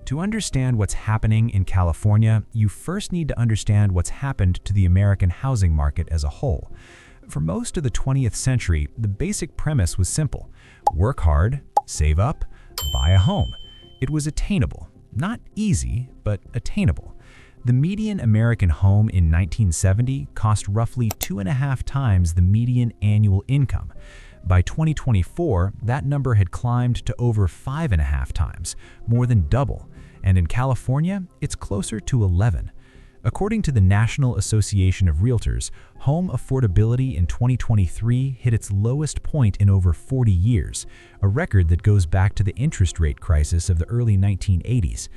To understand what's happening in California, you first need to understand what's happened to the American housing market as a whole. For most of the 20th century, the basic premise was simple: work hard, save up, buy a home. It was attainable. Not easy, but attainable. The median American home in 1970 cost roughly 2.5 times the median annual income. By 2024, that number had climbed to over 5.5 times, more than double. And in California, it's closer to 11. According to the National Association of Realtors, home affordability in 2023 hit its lowest point in over 40 years, a record that goes back to the interest rate crisis of the early 1980s.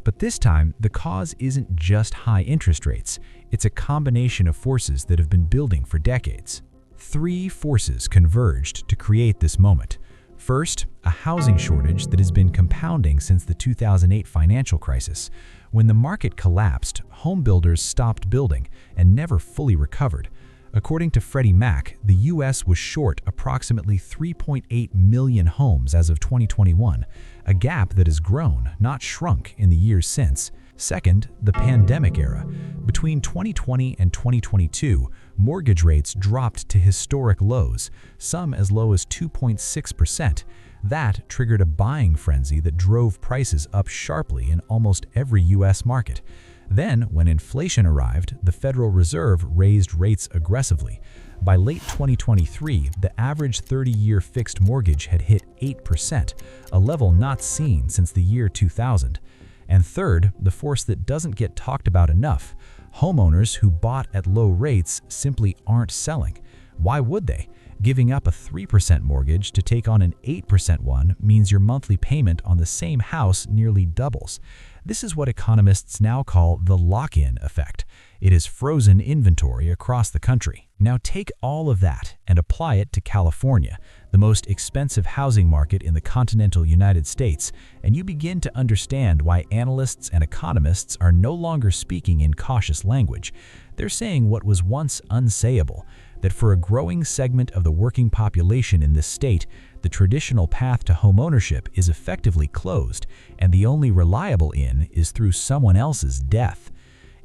But this time, the cause isn't just high interest rates. It's a combination of forces that have been building for decades. 3 forces converged to create this moment. First, a housing shortage that has been compounding since the 2008 financial crisis. When the market collapsed, home builders stopped building and never fully recovered. According to Freddie Mac, the U.S. was short approximately 3.8 million homes as of 2021, a gap that has grown, not shrunk, in the years since. Second, the pandemic era. Between 2020 and 2022, mortgage rates dropped to historic lows, some as low as 2.6%. That triggered a buying frenzy that drove prices up sharply in almost every U.S. market. Then, when inflation arrived, the Federal Reserve raised rates aggressively. By late 2023, the average 30-year fixed mortgage had hit 8%, a level not seen since the year 2000. And third, the force that doesn't get talked about enough: homeowners who bought at low rates simply aren't selling. Why would they? Giving up a 3% mortgage to take on an 8% one means your monthly payment on the same house nearly doubles. This is what economists now call the lock-in effect. It is frozen inventory across the country. Now take all of that and apply it to California, the most expensive housing market in the continental United States, and you begin to understand why analysts and economists are no longer speaking in cautious language. They're saying what was once unsayable, that for a growing segment of the working population in this state, the traditional path to homeownership is effectively closed, and the only reliable in is through someone else's death.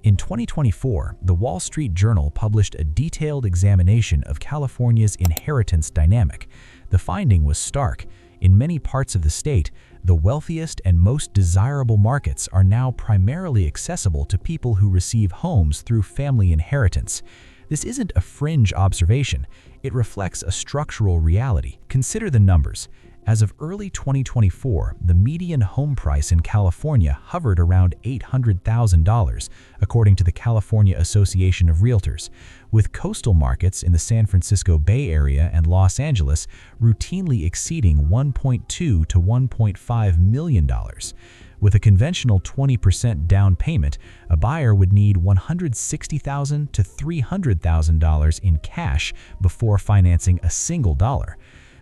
In 2024, the Wall Street Journal published a detailed examination of California's inheritance dynamic. The finding was stark. In many parts of the state, the wealthiest and most desirable markets are now primarily accessible to people who receive homes through family inheritance. This isn't a fringe observation. It reflects a structural reality. Consider the numbers. As of early 2024, the median home price in California hovered around $800,000, according to the California Association of Realtors, with coastal markets in the San Francisco Bay Area and Los Angeles routinely exceeding $1.2 to $1.5 million. With a conventional 20% down payment, a buyer would need $160,000 to $300,000 in cash before financing a single dollar.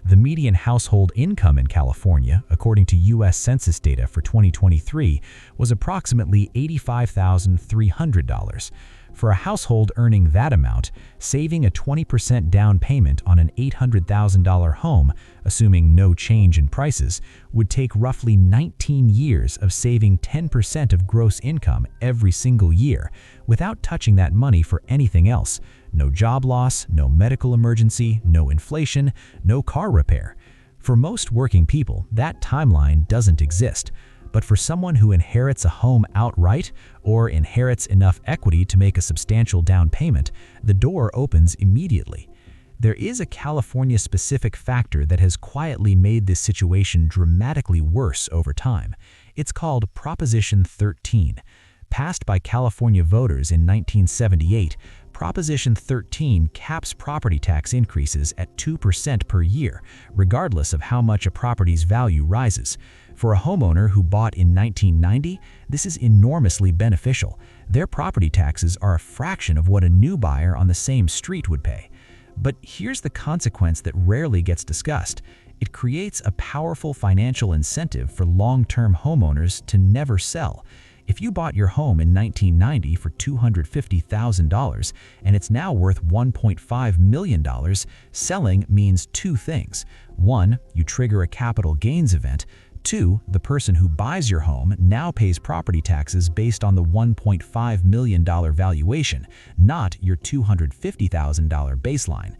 The median household income in California, according to U.S. Census data for 2023, was approximately $85,300. For a household earning that amount, saving a 20% down payment on an $800,000 home, assuming no change in prices, would take roughly 19 years of saving 10% of gross income every single year, without touching that money for anything else. No job loss, no medical emergency, no inflation, no car repair. For most working people, that timeline doesn't exist. But for someone who inherits a home outright or inherits enough equity to make a substantial down payment, the door opens immediately. There is a California-specific factor that has quietly made this situation dramatically worse over time. It's called Proposition 13. Passed by California voters in 1978, Proposition 13 caps property tax increases at 2% per year, regardless of how much a property's value rises. For a homeowner who bought in 1990, this is enormously beneficial. Their property taxes are a fraction of what a new buyer on the same street would pay. But here's the consequence that rarely gets discussed. It creates a powerful financial incentive for long-term homeowners to never sell. If you bought your home in 1990 for $250,000 and it's now worth $1.5 million, selling means two things. One, you trigger a capital gains event. 2, the person who buys your home now pays property taxes based on the $1.5 million valuation, not your $250,000 baseline.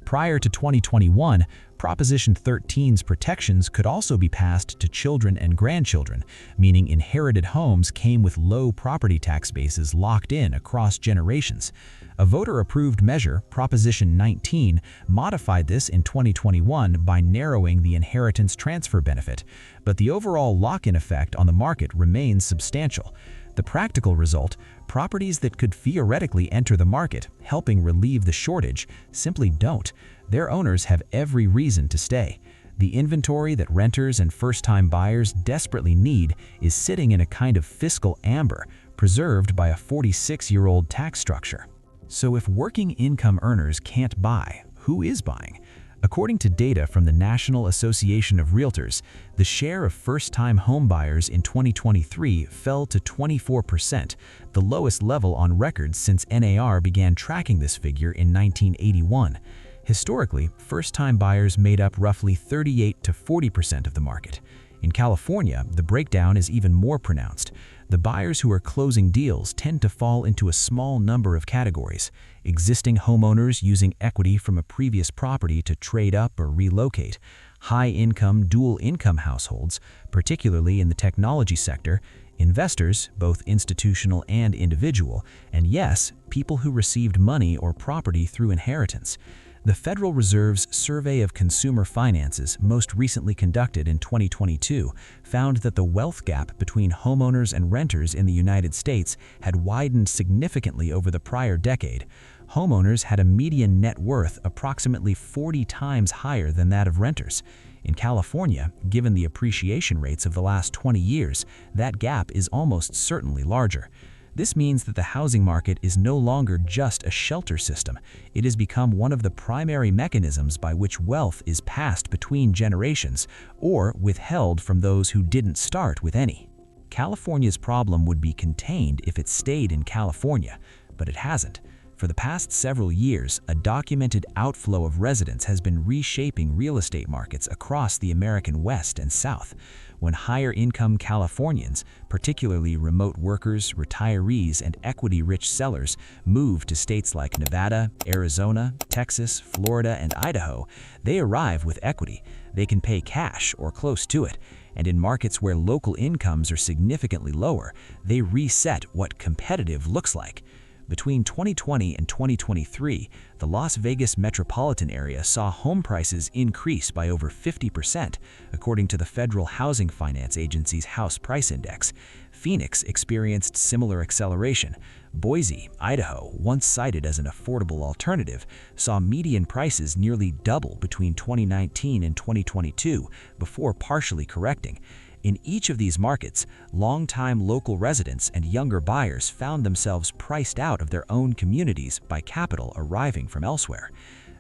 Prior to 2021, Proposition 13's protections could also be passed to children and grandchildren, meaning inherited homes came with low property tax bases locked in across generations. A voter-approved measure, Proposition 19, modified this in 2021 by narrowing the inheritance transfer benefit, but the overall lock-in effect on the market remains substantial. The practical result, properties that could theoretically enter the market, helping relieve the shortage, simply don't. Their owners have every reason to stay. The inventory that renters and first-time buyers desperately need is sitting in a kind of fiscal amber, preserved by a 46-year-old tax structure. So if working income earners can't buy, who is buying? According to data from the National Association of Realtors, the share of first-time home buyers in 2023 fell to 24%, the lowest level on record since NAR began tracking this figure in 1981. Historically, first-time buyers made up roughly 38 to 40% of the market. In California, the breakdown is even more pronounced. The buyers who are closing deals tend to fall into a small number of categories: existing homeowners using equity from a previous property to trade up or relocate, high-income, dual-income households, particularly in the technology sector, investors, both institutional and individual, and yes, people who received money or property through inheritance. The Federal Reserve's Survey of Consumer Finances, most recently conducted in 2022, found that the wealth gap between homeowners and renters in the United States had widened significantly over the prior decade. Homeowners had a median net worth approximately 40 times higher than that of renters. In California, given the appreciation rates of the last 20 years, that gap is almost certainly larger. This means that the housing market is no longer just a shelter system. It has become one of the primary mechanisms by which wealth is passed between generations or withheld from those who didn't start with any. California's problem would be contained if it stayed in California, but it hasn't. For the past several years, a documented outflow of residents has been reshaping real estate markets across the American West and South. When higher-income Californians, particularly remote workers, retirees, and equity-rich sellers, move to states like Nevada, Arizona, Texas, Florida, and Idaho, they arrive with equity. They can pay cash or close to it. And in markets where local incomes are significantly lower, they reset what competitive looks like. Between 2020 and 2023, the Las Vegas metropolitan area saw home prices increase by over 50%, according to the Federal Housing Finance Agency's House Price Index. Phoenix experienced similar acceleration. Boise, Idaho, once cited as an affordable alternative, saw median prices nearly double between 2019 and 2022 before partially correcting. In each of these markets, longtime local residents and younger buyers found themselves priced out of their own communities by capital arriving from elsewhere.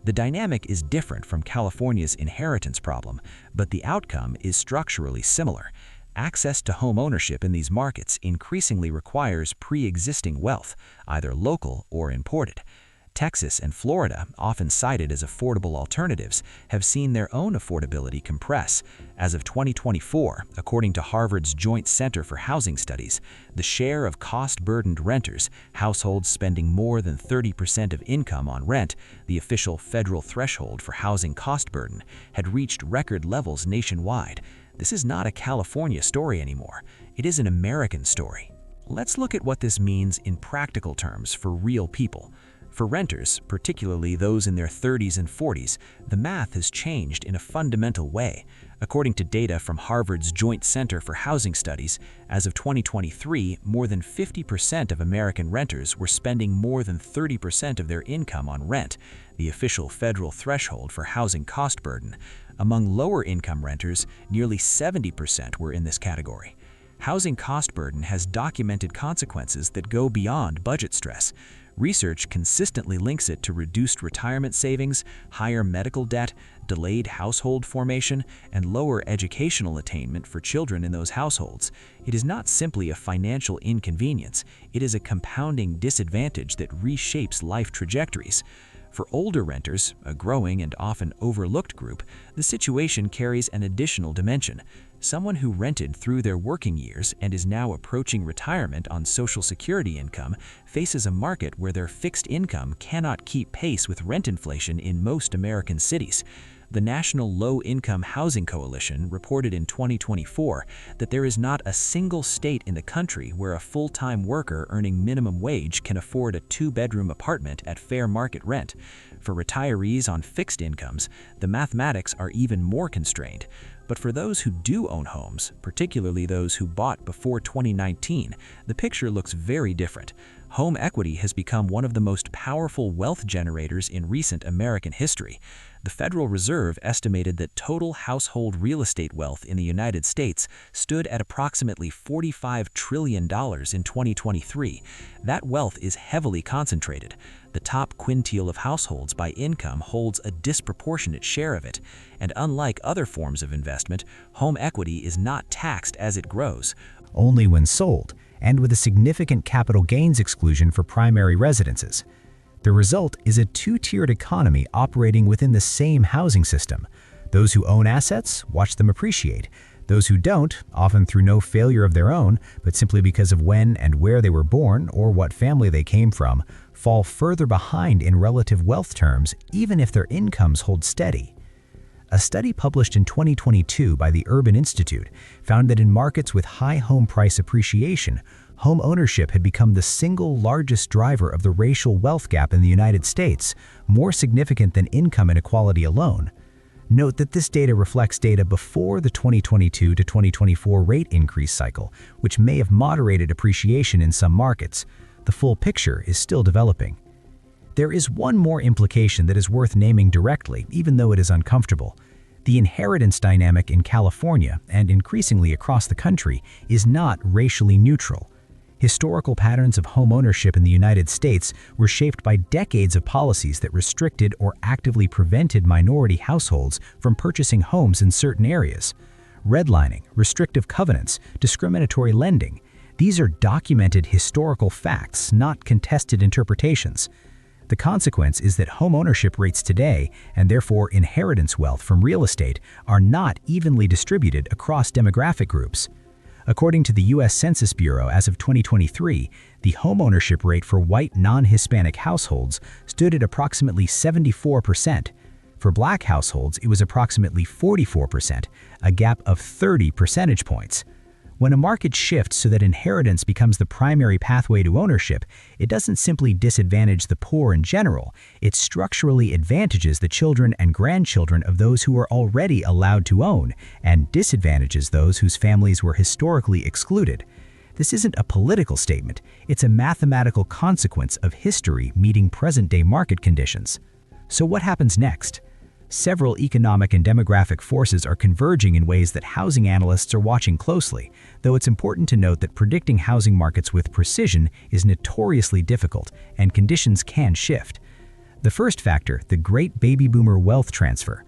The dynamic is different from California's inheritance problem, but the outcome is structurally similar. Access to home ownership in these markets increasingly requires pre-existing wealth, either local or imported. Texas and Florida, often cited as affordable alternatives, have seen their own affordability compress. As of 2024, according to Harvard's Joint Center for Housing Studies, the share of cost-burdened renters, households spending more than 30% of income on rent, the official federal threshold for housing cost burden, had reached record levels nationwide. This is not a California story anymore. It is an American story. Let's look at what this means in practical terms for real people. For renters, particularly those in their 30s and 40s, the math has changed in a fundamental way. According to data from Harvard's Joint Center for Housing Studies, as of 2023, more than 50% of American renters were spending more than 30% of their income on rent, the official federal threshold for housing cost burden. Among lower-income renters, nearly 70% were in this category. Housing cost burden has documented consequences that go beyond budget stress. Research consistently links it to reduced retirement savings, higher medical debt, delayed household formation, and lower educational attainment for children in those households. It is not simply a financial inconvenience, it is a compounding disadvantage that reshapes life trajectories. For older renters, a growing and often overlooked group, the situation carries an additional dimension. Someone who rented through their working years and is now approaching retirement on Social Security income faces a market where their fixed income cannot keep pace with rent inflation in most American cities. The National Low-Income Housing Coalition reported in 2024 that there is not a single state in the country where a full-time worker earning minimum wage can afford a two-bedroom apartment at fair market rent. For retirees on fixed incomes, the mathematics are even more constrained. But for those who do own homes, particularly those who bought before 2019, the picture looks very different. Home equity has become one of the most powerful wealth generators in recent American history. The Federal Reserve estimated that total household real estate wealth in the United States stood at approximately $45 trillion in 2023. That wealth is heavily concentrated. The top quintile of households by income holds a disproportionate share of it, and unlike other forms of investment, home equity is not taxed as it grows. Only when sold, and with a significant capital gains exclusion for primary residences. The result is a two-tiered economy operating within the same housing system. Those who own assets watch them appreciate. Those who don't, often through no failure of their own, but simply because of when and where they were born or what family they came from, fall further behind in relative wealth terms, even if their incomes hold steady. A study published in 2022 by the Urban Institute found that in markets with high home price appreciation, home ownership had become the single largest driver of the racial wealth gap in the United States, more significant than income inequality alone. Note that this data reflects data before the 2022 to 2024 rate increase cycle, which may have moderated appreciation in some markets. The full picture is still developing. There is one more implication that is worth naming directly, even though it is uncomfortable. The inheritance dynamic in California, and increasingly across the country, is not racially neutral. Historical patterns of home ownership in the United States were shaped by decades of policies that restricted or actively prevented minority households from purchasing homes in certain areas. Redlining, restrictive covenants, discriminatory lending. These are documented historical facts, not contested interpretations. The consequence is that home ownership rates today, and therefore inheritance wealth from real estate, are not evenly distributed across demographic groups. According to the U.S. Census Bureau, as of 2023, the homeownership rate for white non-Hispanic households stood at approximately 74%. For black households, it was approximately 44%, a gap of 30 percentage points. When a market shifts so that inheritance becomes the primary pathway to ownership, it doesn't simply disadvantage the poor in general, it structurally advantages the children and grandchildren of those who are already allowed to own, and disadvantages those whose families were historically excluded. This isn't a political statement, it's a mathematical consequence of history meeting present-day market conditions. So what happens next? Several economic and demographic forces are converging in ways that housing analysts are watching closely, though it's important to note that predicting housing markets with precision is notoriously difficult, and conditions can shift. The first factor, the great baby boomer wealth transfer.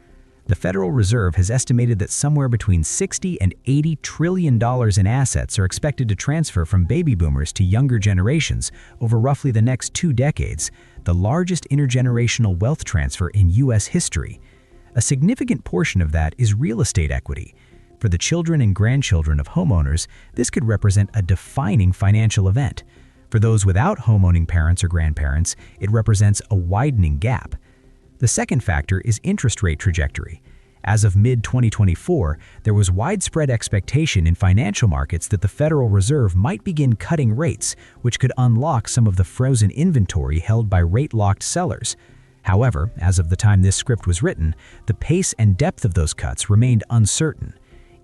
The Federal Reserve has estimated that somewhere between $60 and $80 trillion in assets are expected to transfer from baby boomers to younger generations over roughly the next 2 decades, the largest intergenerational wealth transfer in U.S. history. A significant portion of that is real estate equity. For the children and grandchildren of homeowners, this could represent a defining financial event. For those without homeowning parents or grandparents, it represents a widening gap. The second factor is interest rate trajectory. As of mid-2024, there was widespread expectation in financial markets that the Federal Reserve might begin cutting rates, which could unlock some of the frozen inventory held by rate-locked sellers. However, as of the time this script was written, the pace and depth of those cuts remained uncertain.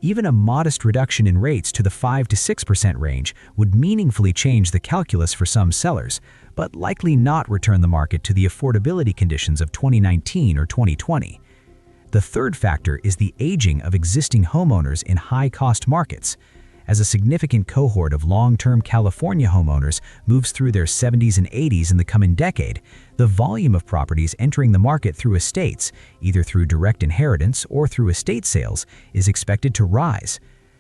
Even a modest reduction in rates to the 5 to 6% range would meaningfully change the calculus for some sellers, but likely not return the market to the affordability conditions of 2019 or 2020. The third factor is the aging of existing homeowners in high-cost markets. As a significant cohort of long-term California homeowners moves through their 70s and 80s in the coming decade, the volume of properties entering the market through estates, either through direct inheritance or through estate sales, is expected to rise.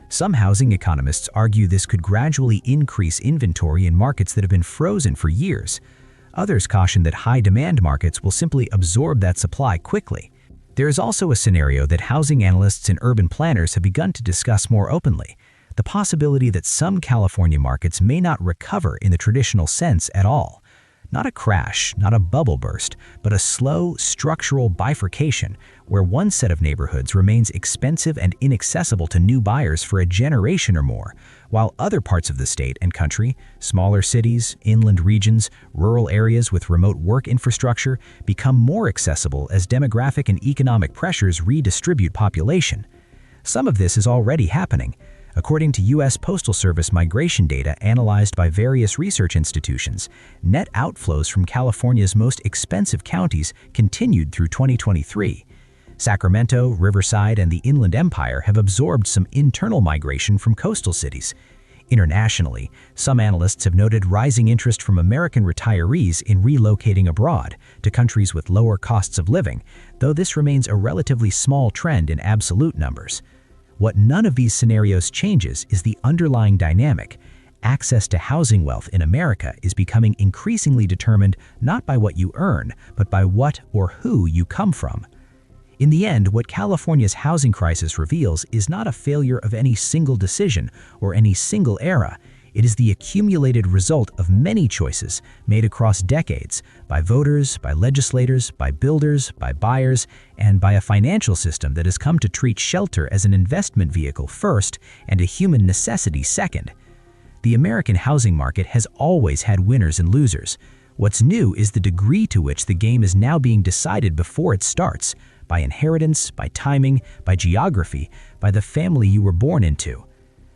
Some housing economists argue this could gradually increase inventory in markets that have been frozen for years. Others caution that high-demand markets will simply absorb that supply quickly. There is also a scenario that housing analysts and urban planners have begun to discuss more openly: the possibility that some California markets may not recover in the traditional sense at all. Not a crash, not a bubble burst, but a slow, structural bifurcation where one set of neighborhoods remains expensive and inaccessible to new buyers for a generation or more, while other parts of the state and country, smaller cities, inland regions, rural areas with remote work infrastructure, become more accessible as demographic and economic pressures redistribute population. Some of this is already happening. According to U.S. Postal Service migration data analyzed by various research institutions, net outflows from California's most expensive counties continued through 2023. Sacramento, Riverside, and the Inland Empire have absorbed some internal migration from coastal cities. Internationally, some analysts have noted rising interest from American retirees in relocating abroad to countries with lower costs of living, though this remains a relatively small trend in absolute numbers. What none of these scenarios changes is the underlying dynamic. Access to housing wealth in America is becoming increasingly determined not by what you earn, but by what or who you come from. In the end, what California's housing crisis reveals is not a failure of any single decision or any single era. It is the accumulated result of many choices made across decades by voters, by legislators, by builders, by buyers, and by a financial system that has come to treat shelter as an investment vehicle first and a human necessity second. The American housing market has always had winners and losers. What's new is the degree to which the game is now being decided before it starts, by inheritance, by timing, by geography, by the family you were born into.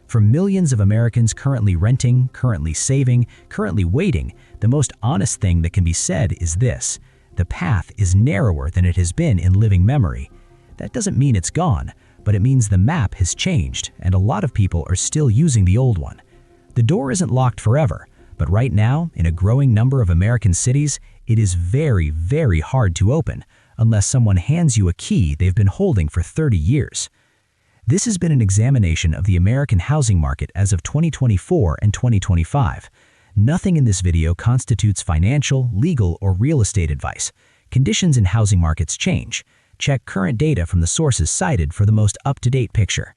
For millions of Americans currently renting, currently saving, currently waiting, the most honest thing that can be said is this: the path is narrower than it has been in living memory. That doesn't mean it's gone, but it means the map has changed, and a lot of people are still using the old one. The door isn't locked forever, but right now, in a growing number of American cities, it is very, very hard to open, unless someone hands you a key they've been holding for 30 years. This has been an examination of the American housing market as of 2024 and 2025. Nothing in this video constitutes financial, legal, or real estate advice. Conditions in housing markets change. Check current data from the sources cited for the most up-to-date picture.